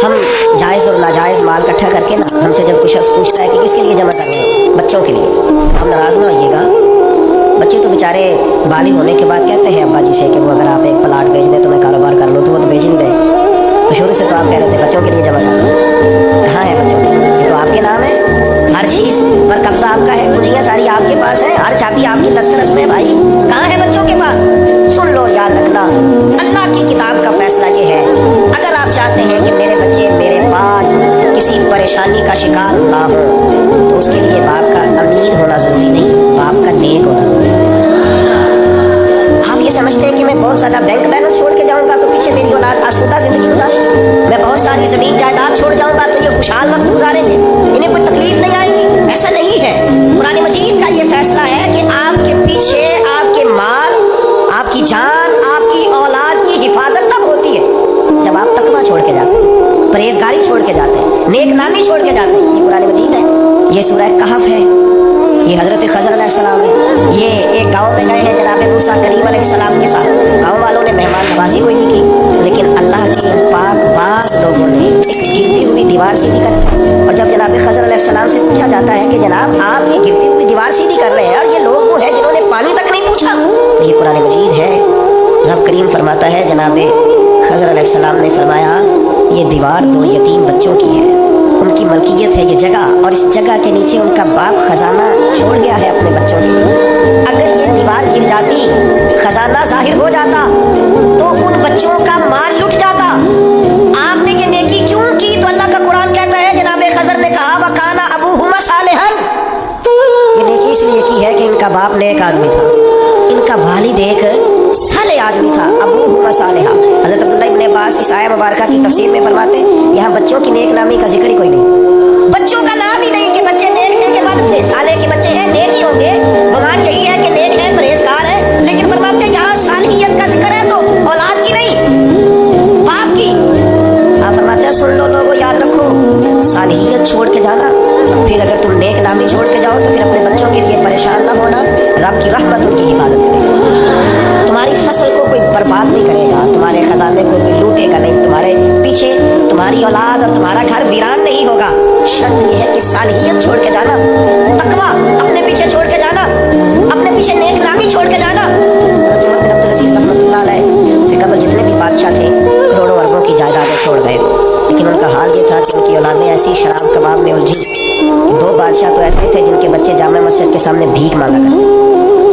हम जायज़ और नाजायज़ माल इकट्ठा करके ना, हमसे जब कोई शख्स पूछता है कि किसके लिए जमा कर रहे हो, बच्चों के लिए, आप नाराज़ ना होइएगा। बच्चे तो बेचारे बालिग होने के बाद कहते हैं अब्बा जी से कि वो अगर आप एक प्लाट बेच दें तो मैं कारोबार कर लूँ, तो वो तो बेच नहीं रहे। तो शुरू से तो आप कह रहे थे बच्चों के लिए जमा कर लो। कहाँ है बच्चों के लिए? ये तो आपके नाम है, हर चीज़ पर कब्जा आपका है, कुंजियाँ सारी आपके पास है, हर चाबी आपकी दस्तरस में। भाई कहाँ है बच्चों के पास? सुन लो, याद रखना, अल्लाह की किताब का फैसला ये है, अगर आप चाहते हैं कि मेरे बच्चे मेरे बाद किसी परेशानी का शिकार ना हो, तो उसके लिए बाप का अमीर होना ज़रूरी नहीं, बाप का नेक होना ज़रूरी है। आप ये समझते हैं कि मैं बहुत ज़्यादा बैंक बैलेंस छोड़ के जाऊँगा तो पीछे मेरी औलाद आसूदा ज़िंदगी गुजारेगी, मैं बहुत सारी ज़मीन जायदाद छोड़ जाऊँगा तो ये खुशहाल वक्त गुजारेंगे, इन्हें कोई तकलीफ नहीं आएगी। ऐसा नहीं है। कुरान मजीद का ये फैसला है कि आपके पीछे आपके माल, आपकी जान, आपकी औलाद की हिफाजत तब होती है जब आप तकवा छोड़ के जाते हैं, परहेजगारी छोड़ के जाते हैं, नेक नामी छोड़ के जाते हैं। ये कुरान मजीद है, ये सूरह कहफ है, ये हज़रत खज़र अलैहिस्सलाम है। ये एक गांव में गए हैं जनाब मूसा करीम अलैहिस्सलाम के साथ, गांव वालों ने मेहमान नवाजी कोई नहीं की, लेकिन अल्लाह के पाक बाज लोगों ने एक गिरती हुई दीवार सीधी कर दी। और जब जनाब खज़र अलैहिस्सलाम से पूछा जाता है कि जनाब आप ये गिरती हुई दीवार सीधी कर रहे हैं और ये लोग वो है जिन्होंने पानी तक नहीं पूछा, तो ये कुरान मजीद है। रब करीम फरमाता है, जनाब खज़र अलैहिस्सलाम ने फरमाया ये दीवार दो यतीम बच्चों की है, उनकी मलकियत है ये जगह, और इस जगह के नीचे उनका बाप खजाना छोड़ गया है अपने बच्चों के लिए। अगर ये दीवार गिर जाती, खजाना ज़ाहिर हो जाता, तो उन बच्चों का माल लुट जाता। आपने ये नेकी क्यों की? तो अल्लाह का कुरान कहता है, जनाब खज़र ने कहा वकाना अबूहुमा सालिहन, ये नेकी इसलिए की है कि इनका बाप नेक आदमी था, इनका वालिद एक साले आदमी था, अबूहुमा सालिहा। हज़रत अब्दुल्लाह इब्न अब्बास इस आया मुबारका की तफसीर में फरमाते हैं, यहाँ बच्चों की नेक नामी का जिक्र ही कोई नहीं, बच्चों का नाम ही नहीं कि बच्चे नेक थे के बाद थे, साले के बच्चे हैं नेक ही होंगे, गुमान यही है कि नेक है, परहेजगार है, लेकिन फरमाते हैं यहाँ सालियत का जिक्र है तो औलाद की नहीं, बाप की। आप फरमाते हैं सुन लो लोगों, याद रखो, सालियत छोड़ के जाना, फिर अगर तुम नेक नामी छोड़ के जाओ तो फिर अपने बच्चों के लिए परेशान ना होना, रब की रहमत उनकी हिफाजत करेगी, तुम्हारी फसल को कोई बर्बाद नहीं करेगा, तुम्हारे खजाने को कोई लूटेगा नहीं, तुम्हारे पीछे तुम्हारी औलाद और तुम्हारा घर वीरान नहीं होगा। शर्त यह है कि सालियत छोड़ के जाना, तकवा अपने पीछे छोड़ के जाना, अपने पीछे नेक नामी छोड़ के जाना। अब्दुल अजीज रहमतुल्लाह अलैह से कबल जितने भी बादशाह थे करोड़ों अरबों की जायदादें छोड़ गए, लेकिन उनका हाल ये था कि उनकी औलादें ऐसी शराब कबाब में उलझी। दो बादशाह तो ऐसे थे जिनके बच्चे जामा मस्जिद के सामने भीख मांगा करते,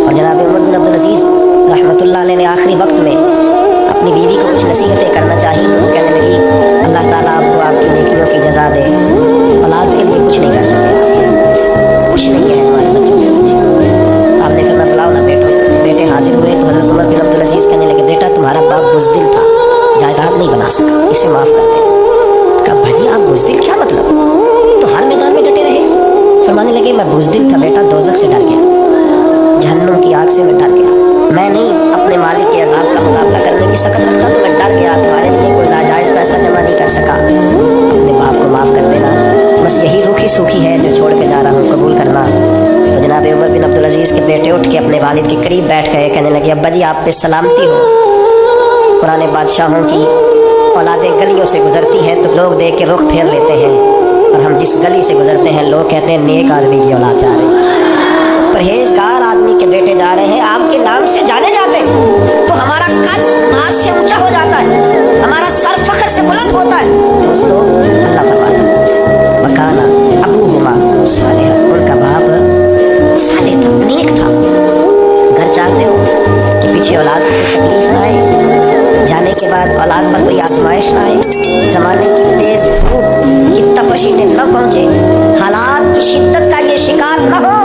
और जनाब उमर बिन अब्दुल अजीज रहमतुल्लाह अलैह ने आखिरी वक्त में अपनी बीवी को कुछ नसीहतें करना चाहिए तो कहने लगी, अल्लाह ताला आपको आपकी नेकियों की जज़ा दे, औलाद के लिए कुछ नहीं कर सकते, कुछ नहीं है हमारे बच्चों के पीछे। आपने फिर मैं बुलाओ ना बेटे हाजिर हुए तो हज़रत उमर बिन अब्दुल अजीज कहने लगे, बेटा तुम्हारा बाप बुज़दिल था, जायदाद नहीं बना सका, इसे माफ़ कर दे। कहा भाजी आप बुज़दिल क्या मतलब, तो हर मैदान में डटे रहे। फरमाने लगे मैं बुज़दिल था बेटा, दोज़ख से डर गया, जहन्नुम की आग से मैं डर गया, मैं नहीं अपने मालिक के अज़ाब का मुकाबला करने की सकत रखता तो मैं डर गया, तुम्हारे लिए कोई नाजायज़ पैसा जमा नहीं कर सका, अपने बाप को माफ़ कर देना, बस यही रूखी सूखी है जो छोड़ के जा रहा हूँ, कबूल करना। तो जनाब उमर बिन अब्दुल अजीज़ के बेटे उठ के अपने वालिद के करीब बैठ गए, कहने लगे अब्बा जी आप पे सलामती हो, पुराने बादशाहों की औलादें गलियों से गुजरती हैं तो लोग देख के रुख फेर लेते हैं, और हम जिस गली से गुजरते हैं लोग कहते हैं नेक आदमी की औलाद जा रही है, परहेजगार आदमी के बेटे जा रहे हैं, आपके नाम से जाने जाते हैं, तो हमारा कद आज से ऊंचा हो जाता है, हमारा सर फख्र से बुलंद होता है। दोस्तों अल्लाह फरमाता है वकाना अबूहुमा सालिहा, उनका बाप साले था, नेक था। घर चाहते हो कि पीछे औलाद को तकलीफ ना आए, जाने के बाद औलाद पर कोई आजमाइश ना आए, ज़माने की तेज़ धूप की तपशीनें न पहुँचे, हालात की शिद्दत का ये शिकार न हो,